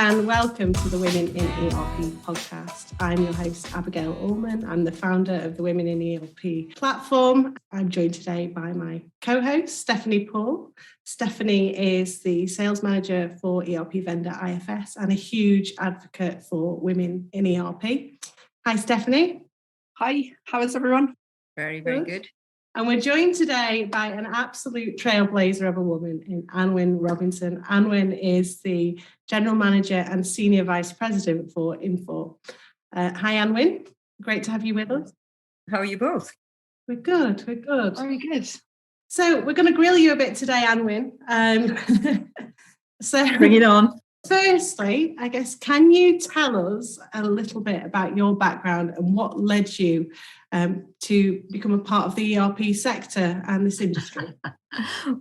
and welcome to the Women in ERP podcast. I'm your host, Abigail Ullman. I'm the founder of the Women in ERP platform. I'm joined today by my co-host, Stephanie Paul. Stephanie is the sales manager for ERP Vendor IFS and a huge advocate for women in ERP. Hi, Stephanie. Hi, how is everyone? Very good. And we're joined today by an absolute trailblazer of a woman in Anwen Robinson. Anwen is the General Manager and Senior Vice President for Infor. Hi, Anwen. Great to have you with us. How are you both? We're good. Very good. So we're going to grill you a bit today, Anwen. So bring it on. Firstly, I guess, can you tell us a little bit about your background and what led you to become a part of the ERP sector and this industry?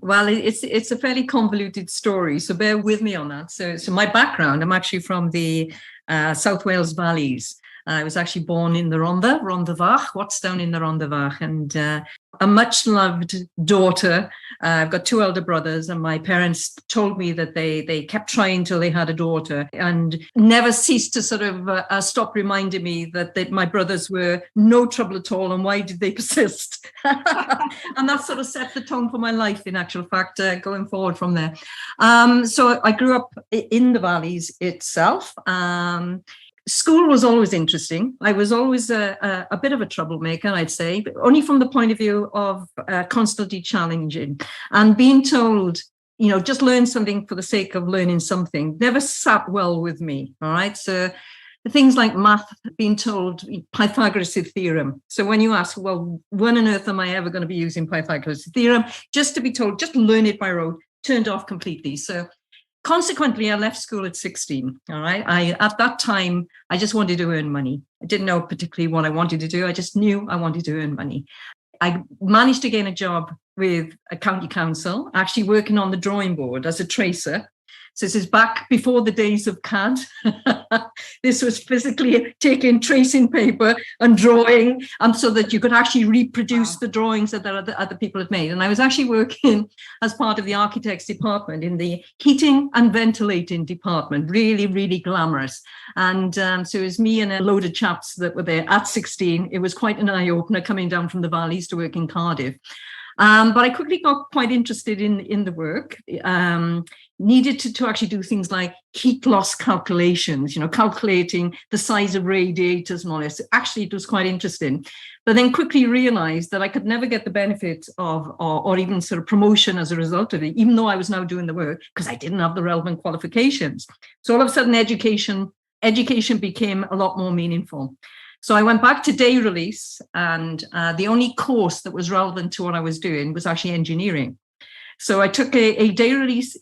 Well, it's a fairly convoluted story, so bear with me on that. So my background, I'm actually from the South Wales Valleys. I was actually born in the Rhondda Fach, what's down in the Rhondda Fach, and a much-loved daughter. I've got two elder brothers, and my parents told me that they kept trying till they had a daughter and never ceased to sort of stop reminding me that my brothers were no trouble at all, and why did they persist? And that sort of set the tone for my life, in actual fact, going forward from there. So I grew up in the Valleys itself. School was always interesting. I was always a bit of a troublemaker, I'd say, but only from the point of view of constantly challenging and being told, just learn something for the sake of learning something never sat well with me. All right. So things like math, being told Pythagoras' theorem. So when you ask, well, when on earth am I ever going to be using Pythagoras' theorem? Just to be told, just learn it by rote, turned off completely. So consequently, I left school at 16. All right. At that time, I just wanted to earn money. I didn't know particularly what I wanted to do. I just knew I wanted to earn money. I managed to gain a job with a county council, actually working on the drawing board as a tracer. So this is back before the days of CAD. This was physically taking tracing paper and drawing, so that you could actually reproduce the drawings that the other people had made. And I was actually working as part of the architects department in the heating and ventilating department, really, really glamorous. And so it was me and a load of chaps that were there at 16. It was quite an eye-opener coming down from the Valleys to work in Cardiff. But I quickly got quite interested in the work, needed to actually do things like heat loss calculations, calculating the size of radiators and all this. Actually, it was quite interesting. But then quickly realized that I could never get the benefit of or even sort of promotion as a result of it, even though I was now doing the work, because I didn't have the relevant qualifications. So all of a sudden, education became a lot more meaningful. So I went back to day release, and the only course that was relevant to what I was doing was actually engineering. So I took a day release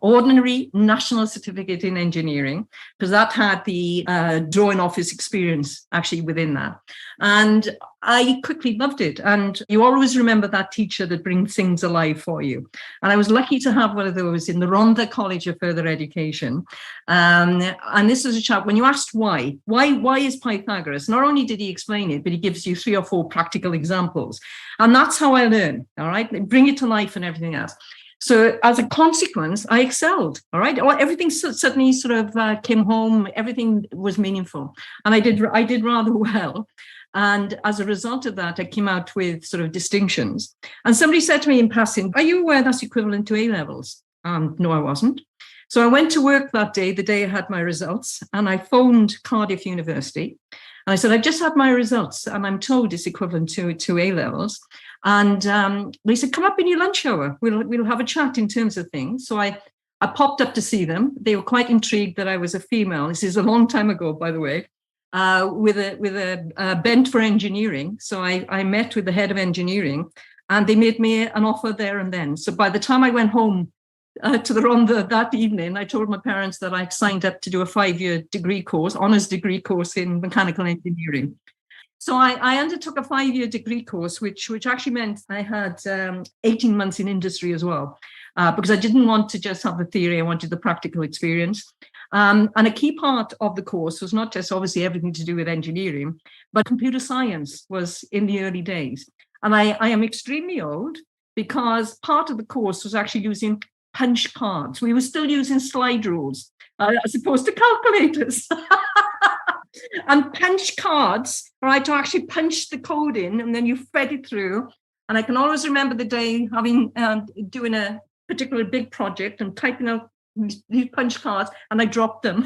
ordinary national certificate in engineering, because that had the drawing office experience actually within that. And I quickly loved it. And you always remember that teacher that brings things alive for you. And I was lucky to have one of those in the Rhondda College of Further Education. And this was a chap, when you asked why is Pythagoras? Not only did he explain it, but he gives you 3 or 4 practical examples. And that's how I learn, all right? Bring it to life and everything else. So as a consequence, I excelled, all right? Everything suddenly sort of came home. Everything was meaningful. And I did rather well. And as a result of that, I came out with sort of distinctions. And somebody said to me in passing, are you aware that's equivalent to A-levels? No, I wasn't. So I went to work that day, the day I had my results, and I phoned Cardiff University. And I said, I've just had my results, and I'm told it's equivalent to A-levels. And they said, come up in your lunch hour. We'll have a chat in terms of things. So I popped up to see them. They were quite intrigued that I was a female. This is a long time ago, by the way. With a bent for engineering. So I met with the head of engineering, and they made me an offer there and then. So by the time I went home to the Rhondda that evening, I told my parents that I'd signed up to do a 5-year degree course, honours degree course in mechanical engineering. So I undertook a 5-year degree course, which actually meant I had 18 months in industry as well, because I didn't want to just have the theory, I wanted the practical experience. And a key part of the course was not just obviously everything to do with engineering, but computer science was in the early days. And I am extremely old, because part of the course was actually using punch cards. We were still using slide rules as opposed to calculators. And punch cards, right, to actually punch the code in, and then you fed it through. And I can always remember the day having doing a particular big project and typing out these punch cards, and I dropped them.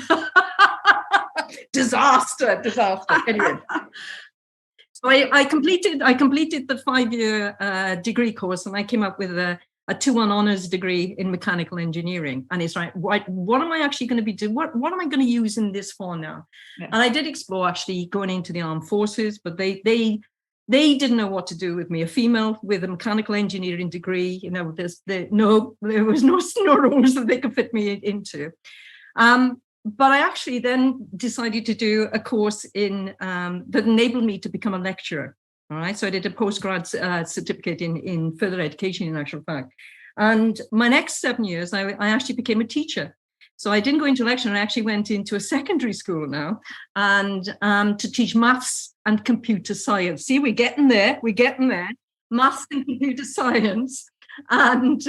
Disaster. Anyway, so I completed the 5-year degree course, and I came up with a 2-1 honours degree in mechanical engineering. And it's right, what am I actually going to be doing? What am I going to use in this for now? Yeah. And I did explore actually going into the armed forces, but they didn't know what to do with me. A female with a mechanical engineering degree, you know, there was no rules that they could fit me into. But I actually then decided to do a course in that enabled me to become a lecturer. All right, so I did a postgrad certificate in further education, in actual fact. And my next 7 years, I actually became a teacher. So I didn't go into lecture, I actually went into a secondary school now, and to teach maths and computer science. See, we're getting there. Maths and computer science, and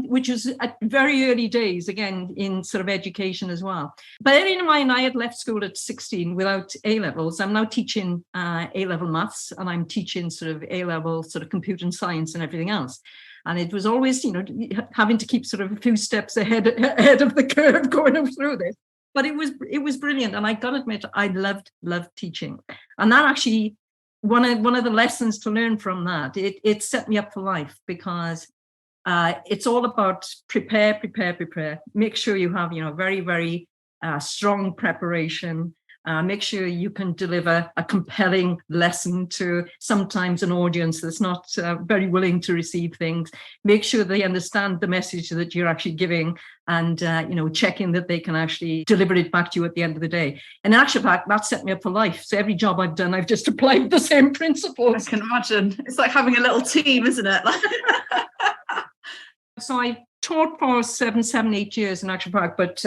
which was at very early days, again, in sort of education as well. Bearing in mind, I had left school at 16 without A-levels. I'm now teaching A-level maths, and I'm teaching sort of A-level sort of computer and science and everything else. And it was always, you know, having to keep sort of a few steps ahead of the curve going through this. But it was brilliant, and I got to admit, I loved teaching. And that actually, one of the lessons to learn from that, it set me up for life, because it's all about prepare. Make sure you have, you know, very, very strong preparation. Make sure you can deliver a compelling lesson to sometimes an audience that's not very willing to receive things. Make sure they understand the message that you're actually giving, and you know, checking that they can actually deliver it back to you at the end of the day. And in actual fact, that set me up for life. So every job I've done, I've just applied the same principles. I can imagine. It's like having a little team, isn't it? So I taught for 8 years in actual fact, but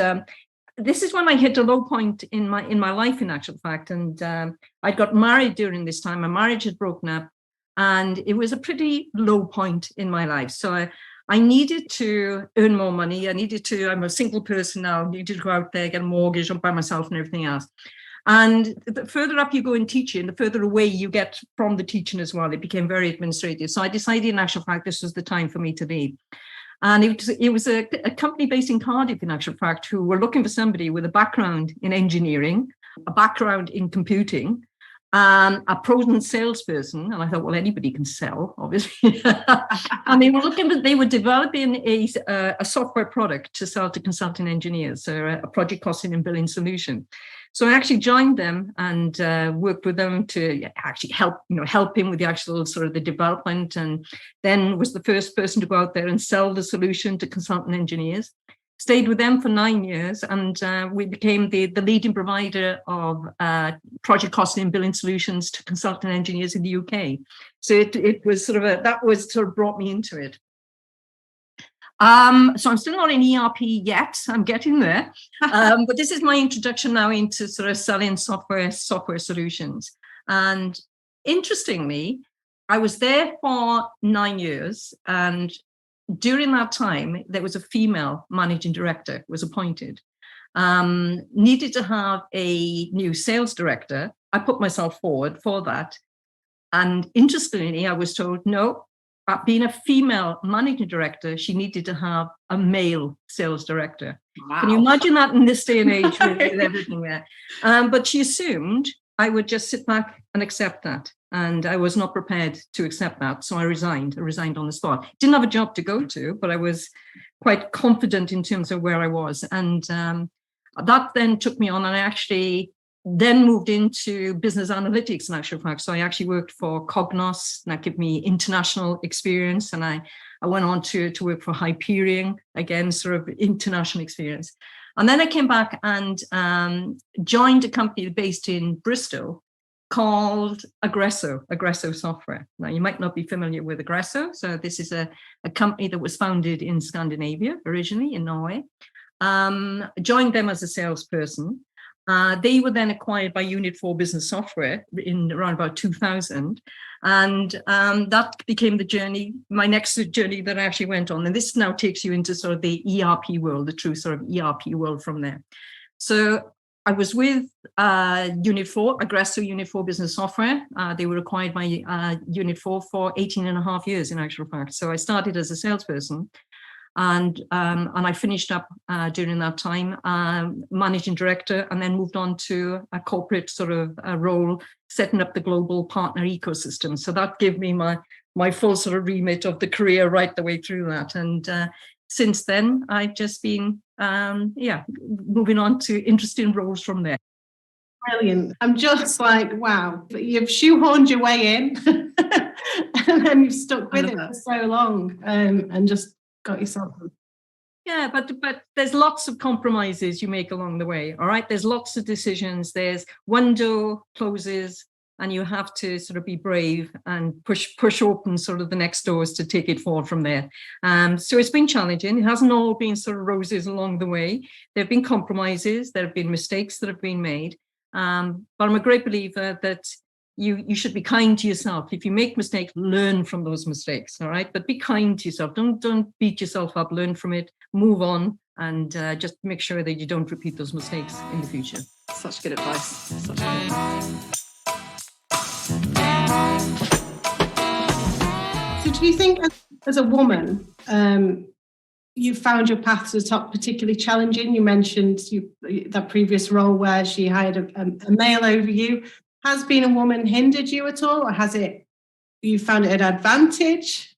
this is when I hit a low point in my life, in actual fact. And I got married during this time. My marriage had broken up, and it was a pretty low point in my life. So I needed to earn more money. I'm a single person now, needed to go out there, get a mortgage by myself and everything else. And the further up you go in teaching, the further away you get from the teaching as well. It became very administrative. So I decided, in actual fact, this was the time for me to leave. And it was a company based in Cardiff, in actual fact, who were looking for somebody with a background in engineering, a background in computing, a proven salesperson. And I thought, well, anybody can sell, obviously. And they were developing a software product to sell to consulting engineers, so a project costing and billing solution. So I actually joined them and worked with them to actually help him with the actual sort of the development, and then was the first person to go out there and sell the solution to consultant engineers. Stayed with them for 9 years, and we became the leading provider of project costing and billing solutions to consultant engineers in the UK. So it was sort of that was sort of brought me into it. So I'm still not in ERP yet. I'm getting there. But this is my introduction now into sort of selling software solutions. And interestingly, I was there for 9 years, and during that time, there was a female managing director was appointed. Needed to have a new sales director. I put myself forward for that. And interestingly, I was told, no, being a female managing director, she needed to have a male sales director. Wow. Can you imagine that in this day and age with everything there? But she assumed I would just sit back and accept that. And I was not prepared to accept that. So I resigned on the spot. Didn't have a job to go to, but I was quite confident in terms of where I was. And that then took me on, and I actually then moved into business analytics, in actual fact. So I actually worked for Cognos, and that gave me international experience. And I went on to work for Hyperion, again, sort of international experience. And then I came back and joined a company based in Bristol called Aggresso Software. Now, you might not be familiar with Aggresso. So this is a company that was founded in Scandinavia, originally in Norway. Joined them as a salesperson. They were then acquired by Unit 4 Business Software in around about 2000. And that became the journey, my next journey that I actually went on. And this now takes you into sort of the ERP world, the true sort of ERP world from there. So I was with Unit 4, Aggresso Unit 4 Business Software. They were acquired by Unit 4 for 18 and a half years, in actual fact. So I started as a salesperson. And I finished up during that time, managing director, and then moved on to a corporate sort of role, setting up the global partner ecosystem. So that gave me my full sort of remit of the career right the way through that. And since then, I've just been, moving on to interesting roles from there. Brilliant. I'm just like, wow, you've shoehorned your way in and then you've stuck with it for so long and just got yourself. Yeah, but there's lots of compromises you make along the way. All right. There's lots of decisions. There's one door closes and you have to sort of be brave and push open sort of the next doors to take it forward from there. So it's been challenging. It hasn't all been sort of roses along the way. There have been compromises. There have been mistakes that have been made. But I'm a great believer that you should be kind to yourself. If you make mistakes, learn from those mistakes, all right? But be kind to yourself. Don't beat yourself up. Learn from it, move on, and just make sure that you don't repeat those mistakes in the future. Such good advice. Such good advice. So do you think as a woman, you found your path to the top particularly challenging? You mentioned that previous role where she hired a male over you. Has being a woman hindered you at all, or you found it an advantage?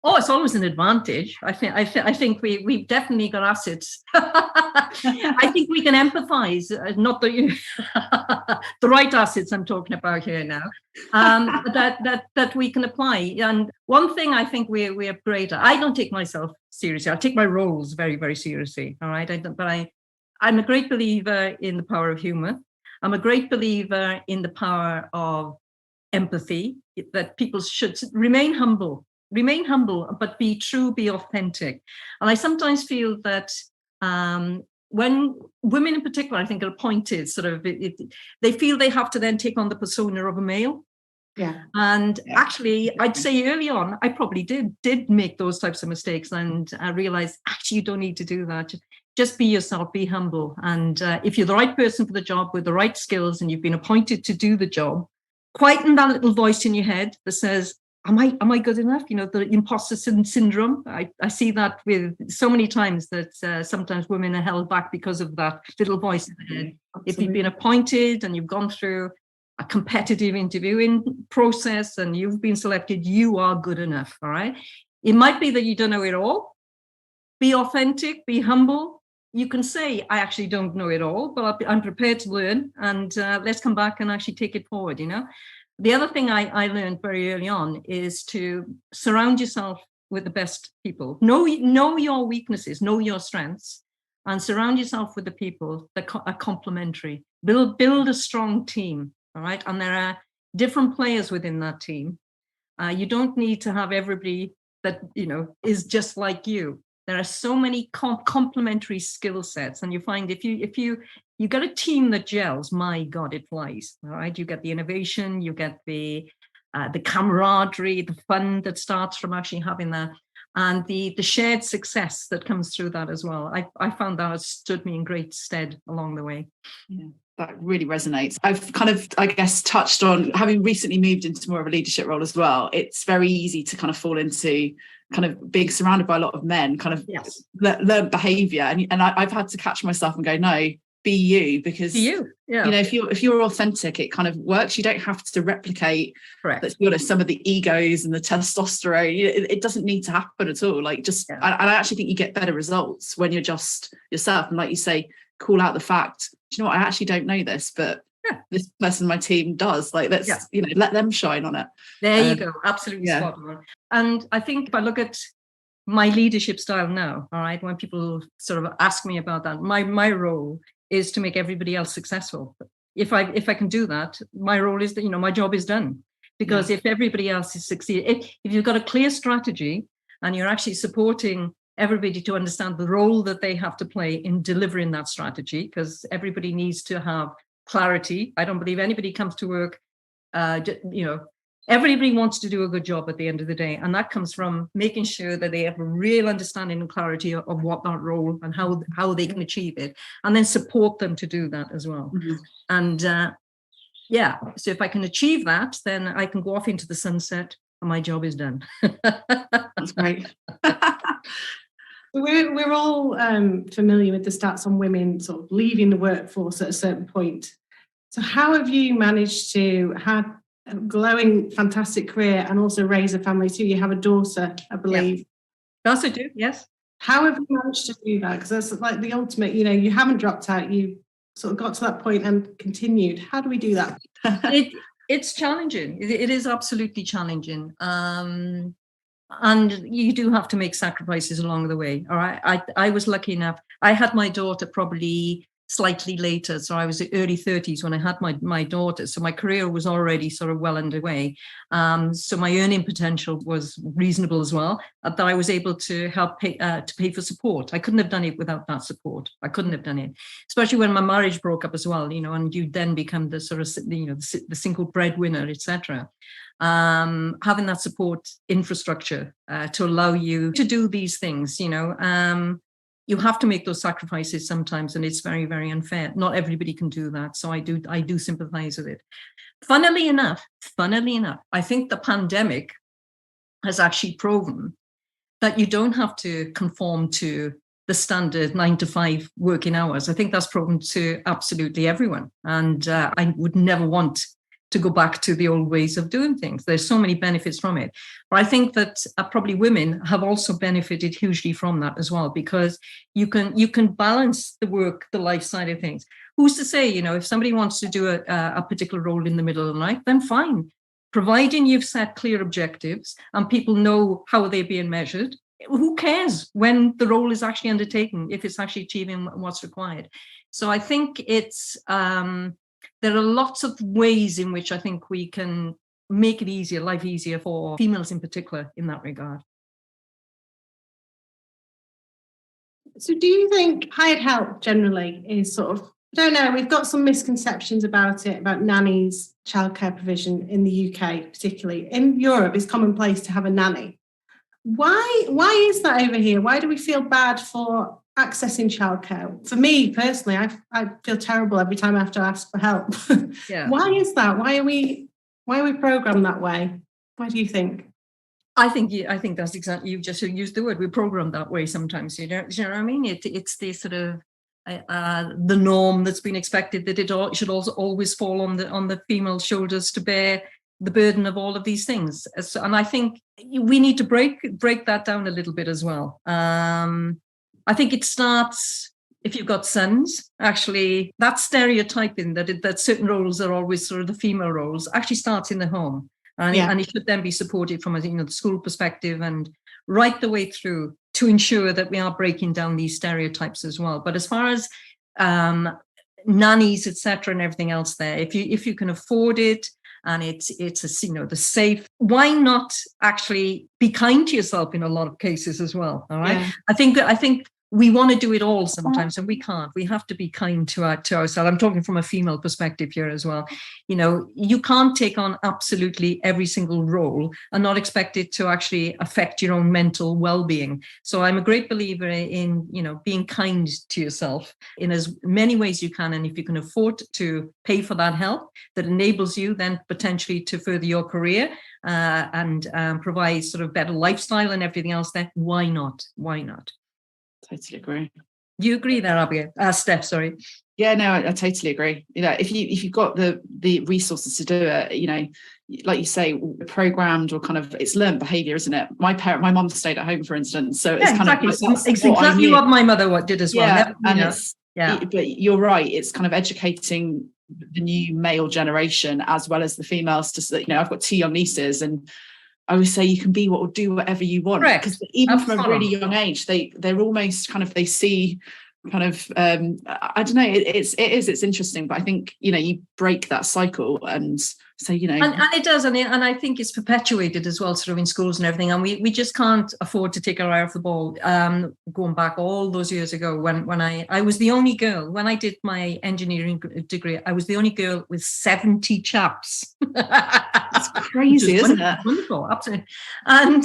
Oh, it's always an advantage. I think we've definitely got assets. I think we can empathise, not the the right assets I'm talking about here now, that we can apply. And one thing I think we're great at. I don't take myself seriously. I take my roles very, very seriously. All right, I'm a great believer in the power of humour. I'm a great believer in the power of empathy, that people should remain humble, but be true, be authentic. And I sometimes feel that when women in particular, I think, are appointed, sort of, they feel they have to then take on the persona of a male. Yeah. And actually, I'd say early on, I probably did make those types of mistakes, and I realized actually you don't need to do that. Just be yourself, be humble. And if you're the right person for the job with the right skills and you've been appointed to do the job, quieten that little voice in your head that says, am I good enough? You know, the imposter syndrome. I see that with so many times that sometimes women are held back because of that little voice in the head. Absolutely. If you've been appointed and you've gone through a competitive interviewing process and you've been selected, you are good enough. All right. It might be that you don't know it all. Be authentic, be humble. You can say, I actually don't know it all, but I'm prepared to learn, and let's come back and actually take it forward, you know. The other thing I learned very early on is to surround yourself with the best people. Know your weaknesses, know your strengths, and surround yourself with the people that are complementary. Build a strong team, all right? And there are different players within that team. You don't need to have everybody that, you know, is just like you. There are so many complementary skill sets, and you find if you get a team that gels, my God, it flies. All right, you get the innovation, you get the camaraderie, the fun that starts from actually having that, and the shared success that comes through that as well. I found that has stood me in great stead along the way. Yeah. That really resonates. I've kind of, I guess, touched on, having recently moved into more of a leadership role as well, it's very easy to kind of fall into kind of being surrounded by a lot of men, kind of yes. learned behaviour. And I've had to catch myself and go, no, be you, because you know, if you're authentic, it kind of works. You don't have to replicate, let's be honest, some of the egos and the testosterone. It doesn't need to happen at all. Like and I actually think you get better results when you're just yourself. And like you say, call out the fact, do you know what, I actually don't know this, but this person in my team does. Like, let's let them shine on it. There you go. Absolutely spot on. And I think if I look at my leadership style now, all right, when people sort of ask me about that, my role is to make everybody else successful. If I can do that, my role is that, you know, my job is done. Because if everybody else is succeeding, if you've got a clear strategy and you're actually supporting everybody to understand the role that they have to play in delivering that strategy, because everybody needs to have clarity. I don't believe anybody comes to work, Everybody wants to do a good job at the end of the day. And that comes from making sure that they have a real understanding and clarity of what that role and how they can achieve it, and then support them to do that as well. Mm-hmm. And so if I can achieve that, then I can go off into the sunset and my job is done. That's great. We're all familiar with the stats on women sort of leaving the workforce at a certain point. So how have you managed to have a glowing, fantastic career and also raise a family too? You have a daughter, I believe. Yeah. Also do, yes. How have you managed to do that? Because that's like the ultimate, you haven't dropped out, you sort of got to that point and continued. How do we do that? It's challenging. It is absolutely challenging. And you do have to make sacrifices along the way. All right. I was lucky enough. I had my daughter probably slightly later. So I was early 30s when I had my daughter. So my career was already sort of well underway. So my earning potential was reasonable as well, that I was able to help pay for support. I couldn't have done it without that support. I couldn't have done it, especially when my marriage broke up as well, and you then become the sort of, the single breadwinner, etc. Having that support infrastructure to allow you to do these things, you have to make those sacrifices sometimes, and it's very, very unfair. Not everybody can do that. So I do sympathize with it. Funnily enough, I think the pandemic has actually proven that you don't have to conform to the standard 9 to 5 working hours. I think that's proven to absolutely everyone. And I would never want to go back to the old ways of doing things. There's so many benefits from it. But I think that probably women have also benefited hugely from that as well, because you can balance the work, the life side of things. Who's to say, if somebody wants to do a particular role in the middle of the night, then fine. Providing you've set clear objectives and people know how they're being measured, who cares when the role is actually undertaken, if it's actually achieving what's required? So I think it's... there are lots of ways in which I think we can make it life easier for females in particular in that regard. So do you think hired help generally is sort of, I don't know, we've got some misconceptions about it, about nannies, childcare provision in the UK, particularly. In Europe, it's commonplace to have a nanny. Why is that over here? Why do we feel bad for accessing childcare? For me personally, I feel terrible every time I have to ask for help. Yeah. Why is that? Why are we programmed that way? Why do you think? I think that's exactly, you just used the word, we're programmed that way sometimes. You know what I mean? It's the sort of the norm that's been expected, that it should also always fall on the female shoulders to bear the burden of all of these things. And I think we need to break that down a little bit as well. I think it starts, if you've got sons, actually, that stereotyping that certain roles are always sort of the female roles actually starts in the home. And it should then be supported from the school perspective and right the way through to ensure that we are breaking down these stereotypes as well. But as far as nannies, etc., and everything else there, if you can afford it, and it's the safe, why not actually be kind to yourself in a lot of cases as well? All right. Yeah. I think we want to do it all sometimes, and we can't. We have to be kind to ourselves. I'm talking from a female perspective here as well. You can't take on absolutely every single role and not expect it to actually affect your own mental well-being. So I'm a great believer in, being kind to yourself in as many ways you can. And if you can afford to pay for that help that enables you then potentially to further your career and provide sort of better lifestyle and everything else, then why not? Why not? Totally agree. You agree there, Abi? Steph, sorry. Yeah, no, I totally agree. If you've got the resources to do it, like you say, programmed or kind of, it's learned behaviour, isn't it? My mum stayed at home, for instance, so it's exactly what my mother did as well. Yeah, but you're right. It's kind of educating the new male generation as well as the females. I've got 2 young nieces, and I always say you can be do whatever you want, because even from a really young age, they're almost kind of, they see kind of I don't know, it's interesting, but I think you break that cycle, and so and it does, and I think it's perpetuated as well, sort of in schools and everything, and we just can't afford to take our eye off the ball. Going back all those years ago, when I was the only girl when I did my engineering degree, I was the only girl with 70 chaps. It's crazy, isn't it? Wonderful, absolutely. And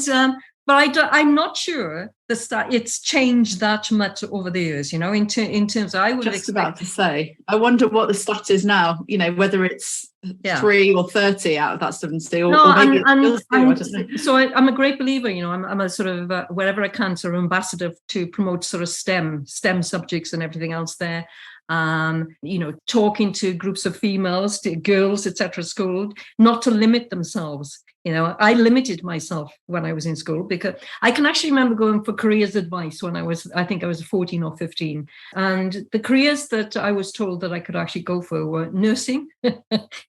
but I'm not sure it's changed that much over the years. You know, in terms of, I would just about to say, I wonder what the stat is now. You know, whether it's 3 or 30 out of that 70, or maybe it's still 2. So I'm a great believer. You know, I'm a sort of wherever I can, sort of ambassador to promote sort of STEM subjects and everything else there. You know, talking to groups of females, to girls, etc., school, not to limit themselves. You know, I limited myself when I was in school, because I can actually remember going for careers advice when I think I was 14 or 15. And the careers that I was told that I could actually go for were nursing,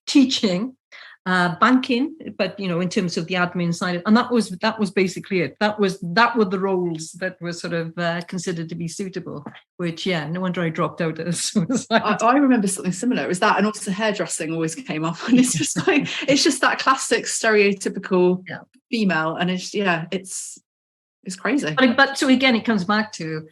teaching, banking, but, you know, in terms of the admin side, and that was basically it. That were the roles that were sort of considered to be suitable, which, no wonder I dropped out as soon as I remember something similar. It was that, and also hairdressing always came up, and it's just like, it's just that classic stereotypical female, and it's crazy. But so again, it comes back to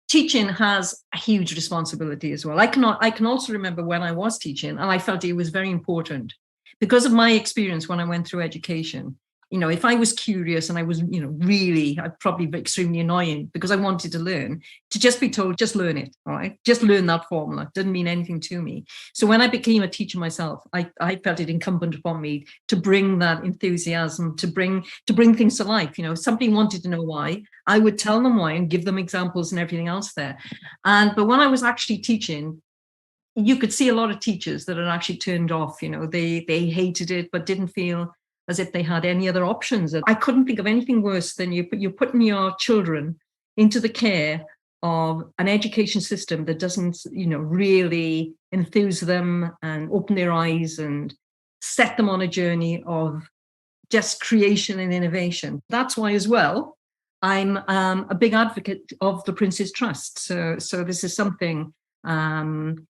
teaching has a huge responsibility as well. I can also remember when I was teaching, and I felt it was very important because of my experience when I went through education. You know, if I was curious and I was, you know, really, I'd probably be extremely annoying because I wanted to learn, to just be told, just learn it, all right? Just learn that formula. It didn't mean anything to me. So when I became a teacher myself, I felt it incumbent upon me to bring that enthusiasm, to bring things to life. You know, if somebody wanted to know why, I would tell them why and give them examples and everything else there. But when I was actually teaching, you could see a lot of teachers that had actually turned off. You know, they hated it, but didn't feel as if they had any other options. I couldn't think of anything worse than you're putting your children into the care of an education system that doesn't, you know, really enthuse them and open their eyes and set them on a journey of just creation and innovation. That's why, as well, I'm a big advocate of the Prince's Trust. So this is something.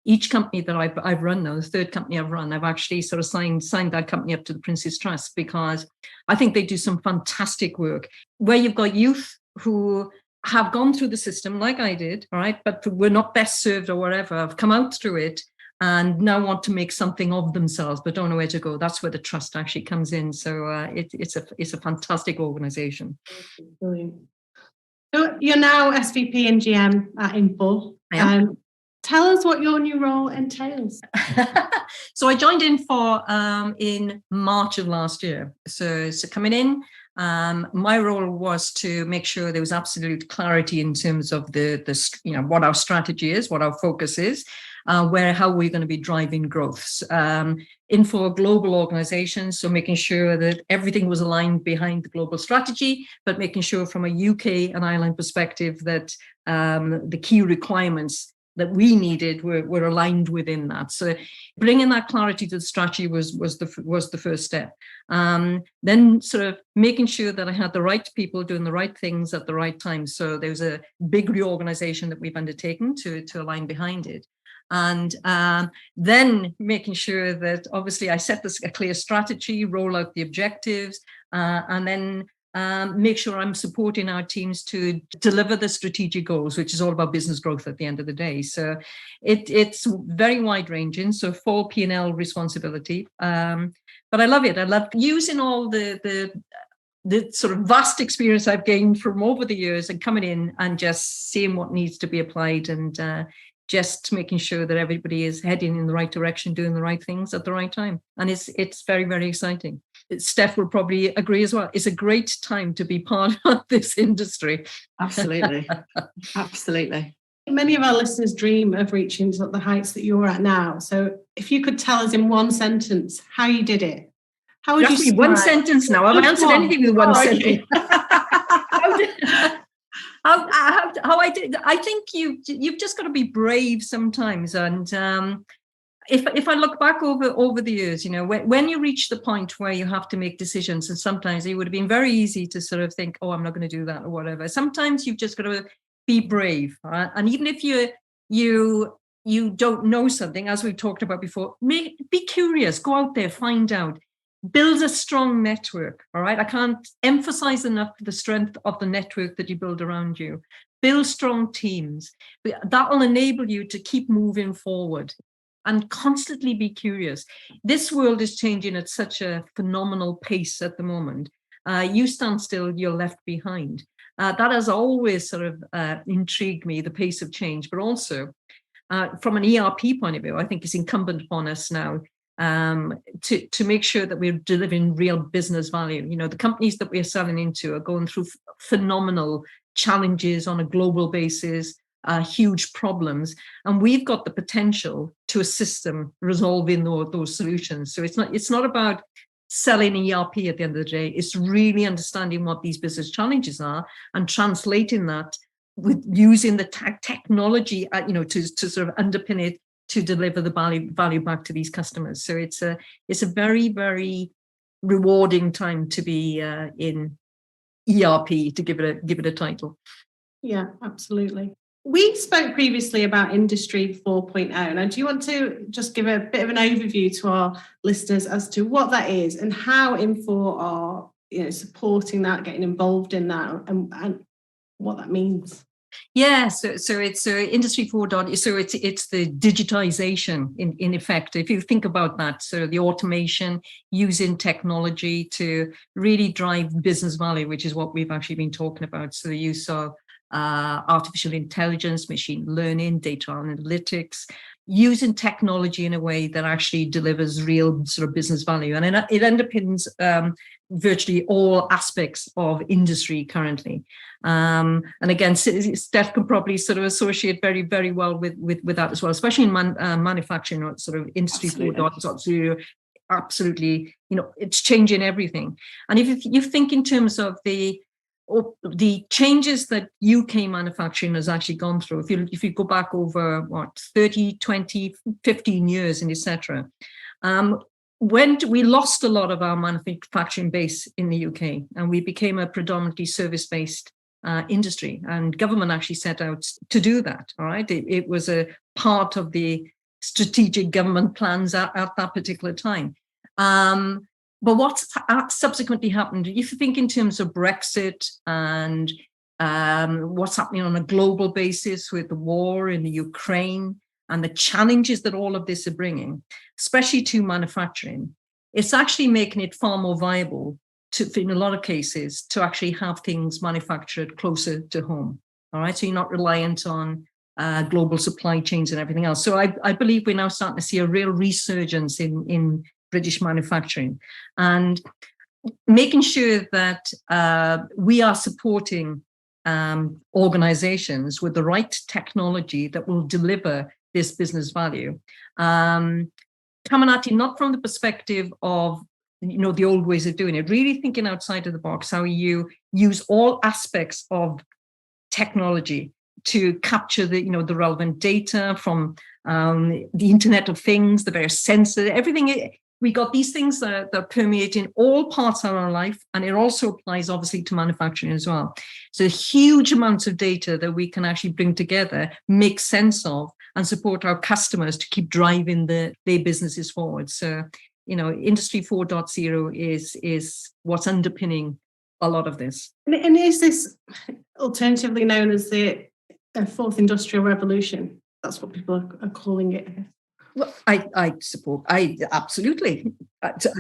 Each company that I've run now, the third company I've run, I've actually sort of signed that company up to the Prince's Trust, because I think they do some fantastic work where you've got youth who have gone through the system like I did, all right, but were not best served or whatever, have come out through it and now want to make something of themselves but don't know where to go. That's where the trust actually comes in. So it's a fantastic organization. Brilliant. So you're now SVP and GM at Infor. Tell us what your new role entails. So I joined Infor in March of last year. So coming in, my role was to make sure there was absolute clarity in terms of the you know, what our strategy is, what our focus is, how we're going to be driving growth. Infor a global organization, so making sure that everything was aligned behind the global strategy, but making sure from a UK and Ireland perspective that the key requirements that we needed were aligned within that. So bringing that clarity to the strategy was the first step. Then sort of making sure that I had the right people doing the right things at the right time. So there was a big reorganization that we've undertaken to align behind it. And then making sure that obviously I set a clear strategy, roll out the objectives, and then make sure I'm supporting our teams to deliver the strategic goals, which is all about business growth at the end of the day. So it's very wide ranging. So full P&L responsibility. But I love it. I love using all the sort of vast experience I've gained from over the years and coming in and just seeing what needs to be applied and just making sure that everybody is heading in the right direction, doing the right things at the right time. And it's very, very exciting. Steph will probably agree as well. It's a great time to be part of this industry. Absolutely. Absolutely. Many of our listeners dream of reaching to the heights that you're at now. So if you could tell us in one sentence how you did it, how would you one sentence now? I've answered anything with one sentence. How I did? I think you've just got to be brave sometimes. And if I look back over the years, you know, when you reach the point where you have to make decisions, and sometimes it would have been very easy to sort of think, oh, I'm not going to do that or whatever. Sometimes you've just got to be brave, right? And even if you don't know something, as we talked about before, be curious, go out there, find out. Build a strong network, all right? I can't emphasize enough the strength of the network that you build around you. Build strong teams. That will enable you to keep moving forward. and constantly be curious. This world is changing at such a phenomenal pace at the moment. You stand still, you're left behind. That has always sort of intrigued me, the pace of change, but also from an ERP point of view, I think it's incumbent upon us now to make sure that we're delivering real business value. You know, the companies that we're selling into are going through phenomenal challenges on a global basis, huge problems, and we've got the potential to assist them resolving those solutions. So it's not about selling ERP at the end of the day. It's really understanding what these business challenges are and translating that with using the technology, to sort of underpin it to deliver the value back to these customers. So it's a very, very rewarding time to be in ERP, to give it a title. Yeah, absolutely. We spoke previously about Industry 4.0. Now, do you want to just give a bit of an overview to our listeners as to what that is and how Infor are, supporting that, getting involved in that, and what that means? Yeah, so it's Industry 4.0. So it's the digitization in effect. If you think about that, so the automation, using technology to really drive business value, which is what we've actually been talking about. So the use of artificial intelligence, machine learning, data analytics, using technology in a way that actually delivers real sort of business value. And it underpins virtually all aspects of industry currently. And again, Steph can probably sort of associate very, very well with that as well, especially in manufacturing, or sort of Industry 4.0. Absolutely, it's changing everything. And if you think in terms of the changes that UK manufacturing has actually gone through, if you go back over 30, 20, 15 years and etc., when we lost a lot of our manufacturing base in the UK, and we became a predominantly service-based industry, and government actually set out to do that. All right, it was a part of the strategic government plans at that particular time. But what's subsequently happened, if you think in terms of Brexit and what's happening on a global basis with the war in the Ukraine and the challenges that all of this are bringing, especially to manufacturing, it's actually making it far more viable in a lot of cases, to actually have things manufactured closer to home. All right, so you're not reliant on global supply chains and everything else. So I believe we're now starting to see a real resurgence in British manufacturing, and making sure that we are supporting organizations with the right technology that will deliver this business value. Coming at it not from the perspective of the old ways of doing it, really thinking outside of the box, how you use all aspects of technology to capture the relevant data from the Internet of Things, the various sensors, everything. We got these things that permeate in all parts of our life, and it also applies obviously to manufacturing as well. So huge amounts of data that we can actually bring together, make sense of, and support our customers to keep driving their businesses forward. So, Industry 4.0 is what's underpinning a lot of this. And is this alternatively known as the fourth industrial revolution? That's what people are calling it. Well, I support. Absolutely.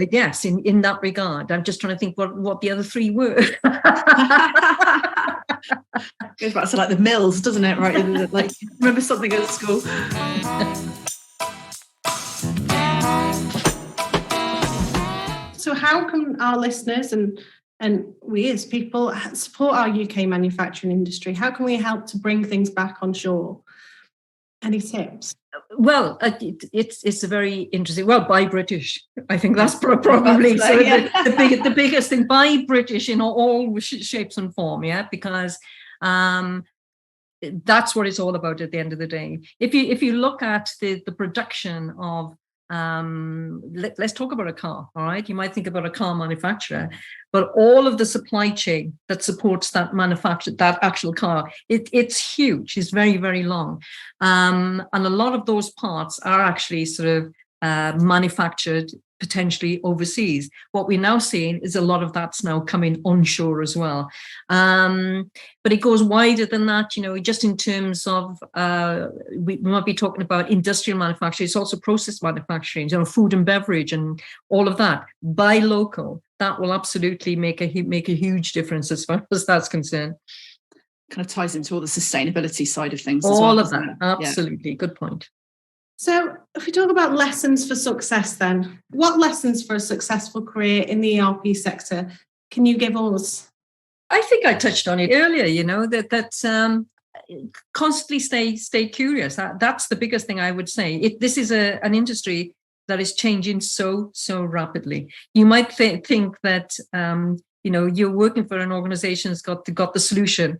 Yes, in that regard. I'm just trying to think what the other three were. Goes back to like the mills, doesn't it? Right? Like, remember something at school. So how can our listeners and we as people support our UK manufacturing industry? How can we help to bring things back on shore? Any tips? Well, it's a very interesting. Well, buy British. I think that's probably the biggest thing. Buy British in all shapes and form. Yeah, because that's what it's all about at the end of the day. If you look at the production of let's talk about a car. All right, you might think about a car manufacturer, but all of the supply chain that supports that actual car, it's huge. It's very, very long, and a lot of those parts are actually sort of manufactured potentially overseas. What we're now seeing is a lot of that's now coming onshore as well. But it goes wider than that, just in terms of, we might be talking about industrial manufacturing. It's also process manufacturing, food and beverage and all of that. Buy local. That will absolutely make a huge difference as far as that's concerned. Kind of ties into all the sustainability side of things. All of that. Absolutely. Yeah. Good point. So if we talk about lessons for success, then what lessons for a successful career in the ERP sector can you give us? I think I touched on it earlier, that constantly stay curious. That's the biggest thing I would say. This is an industry that is changing so rapidly. You might think that, you're working for an organization that's got the solution.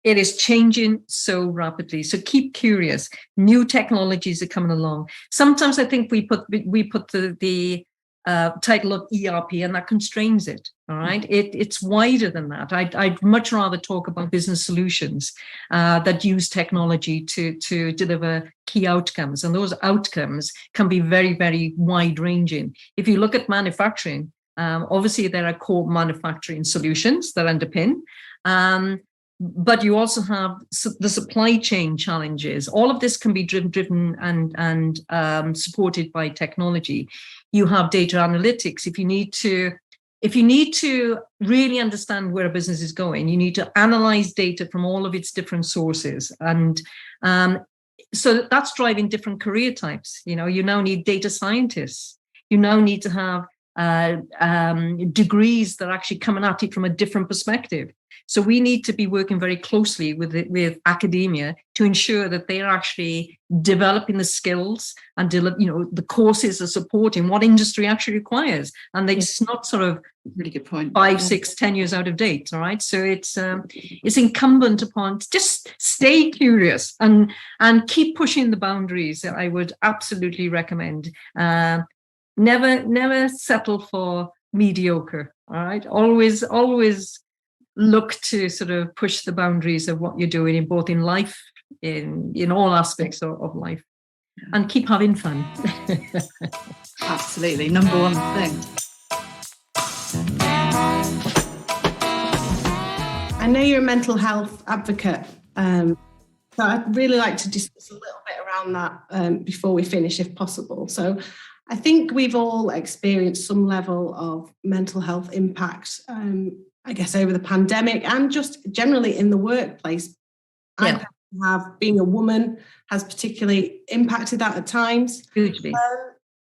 It is changing so rapidly. So keep curious. New technologies are coming along. Sometimes I think we put the title of ERP and that constrains it. All right. It's wider than that. I'd much rather talk about business solutions that use technology to deliver key outcomes. And those outcomes can be very, very wide ranging. If you look at manufacturing, obviously there are core manufacturing solutions that underpin. But you also have the supply chain challenges. All of this can be driven and supported by technology. You have data analytics. If you need to really understand where a business is going, you need to analyze data from all of its different sources. And so that's driving different career types. You now need data scientists. You now need to have degrees that are actually coming at it from a different perspective. So we need to be working very closely with academia to ensure that they are actually developing the skills and the courses are supporting what industry actually requires, and it's not sort of really good point 5, 6, 10 years out of date. All right, so it's incumbent upon just stay curious and keep pushing the boundaries. I would absolutely recommend. Never settle for mediocre. All right, always look to sort of push the boundaries of what you're doing in both in life, in all aspects of life, and keep having fun. Absolutely, number one thing. I know you're a mental health advocate, so I'd really like to discuss a little bit around that before we finish, if possible. So I think we've all experienced some level of mental health impact, I guess, over the pandemic and just generally in the workplace. Yeah. Being a woman has particularly impacted that at times. Hugely.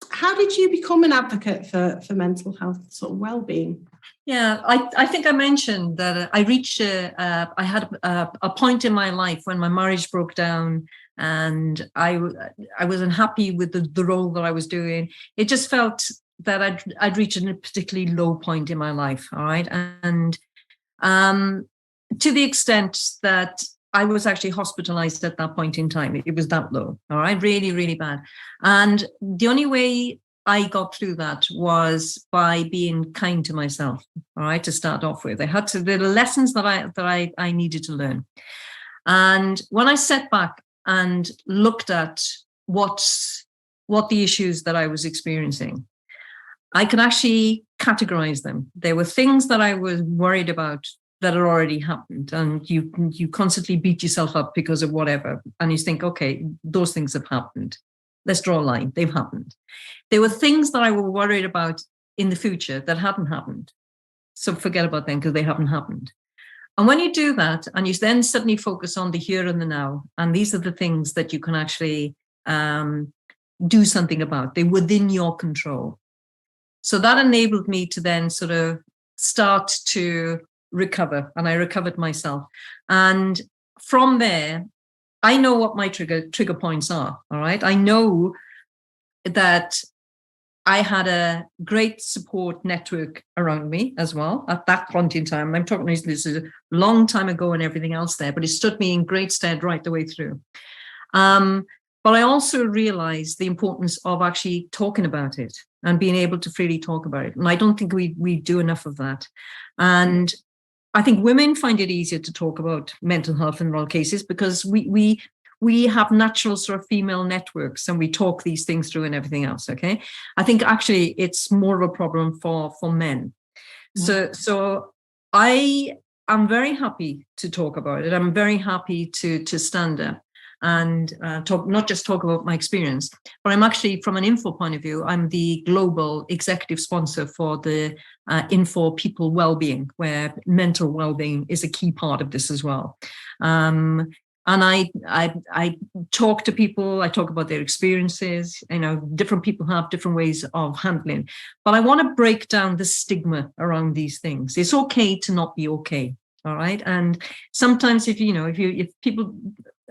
How did you become an advocate for mental health sort of well-being? Yeah, I think I mentioned that I reached, I had a point in my life when my marriage broke down and I was unhappy with the role that I was doing. It just felt that I'd reached a particularly low point in my life, all right? And to the extent that I was actually hospitalized at that point in time. It was that low, all right? Really, really bad. And the only way I got through that was by being kind to myself, all right, to start off with. There were lessons that I needed to learn. And when I sat back and looked at what the issues that I was experiencing, I could actually categorize them. There were things that I was worried about that had already happened, and you constantly beat yourself up because of whatever, and you think, okay, those things have happened. Let's draw a line. They've happened. There were things that I were worried about in the future that hadn't happened. So forget about them because they haven't happened. And when you do that, and you then suddenly focus on the here and the now, and these are the things that you can actually do something about. They're within your control. So that enabled me to then sort of start to recover, and I recovered myself. And from there, I know what my trigger points are, all right? I know that I had a great support network around me as well at that point in time. I'm talking, this is a long time ago and everything else there, but it stood me in great stead right the way through. But I also realized the importance of actually talking about it and being able to freely talk about it. And I don't think we do enough of that. And I think women find it easier to talk about mental health in all cases because we we have natural sort of female networks and we talk these things through and everything else. Okay. I think actually it's more of a problem for men. So I am very happy to talk about it. I'm very happy to stand up and not just talk about my experience, but I'm actually, from an Infor point of view, I'm the global executive sponsor for the Infor People Wellbeing, where mental wellbeing is a key part of this as well. And I talk to people, I talk about their experiences, different people have different ways of handling, but I want to break down the stigma around these things. It's okay to not be okay. All right. And sometimes if people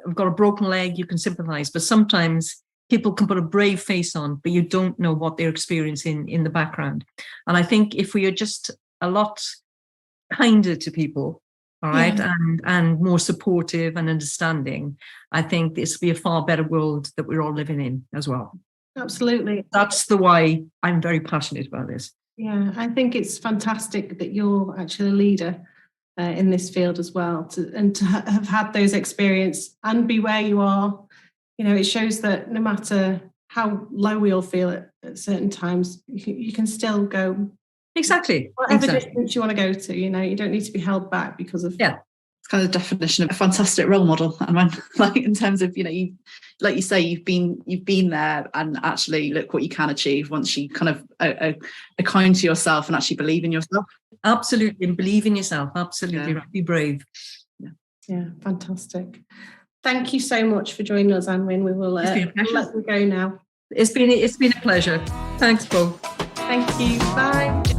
have got a broken leg, you can sympathize, but sometimes people can put a brave face on, but you don't know what they're experiencing in the background. And I think if we are just a lot kinder to people, all right, and more supportive and understanding, I think this will be a far better world that we're all living in as well. Absolutely. That's the why I'm very passionate about this. Yeah, I think it's fantastic that you're actually a leader in this field as well, to have had those experiences and be where you are. It shows that no matter how low we all feel at certain times, you can still go. Exactly. Whatever distance you want to go to, you don't need to be held back because of. Yeah. It's kind of the definition of a fantastic role model. And when, like, in terms of, you, like you say, you've been there, and actually look what you can achieve once you kind of are kind to yourself and actually believe in yourself. Absolutely. And believe in yourself. Absolutely. Right. Be brave. Yeah. Fantastic. Thank you so much for joining us, Anwen. We will let you go now. It's been a pleasure. Thanks, both. Thank you. Bye.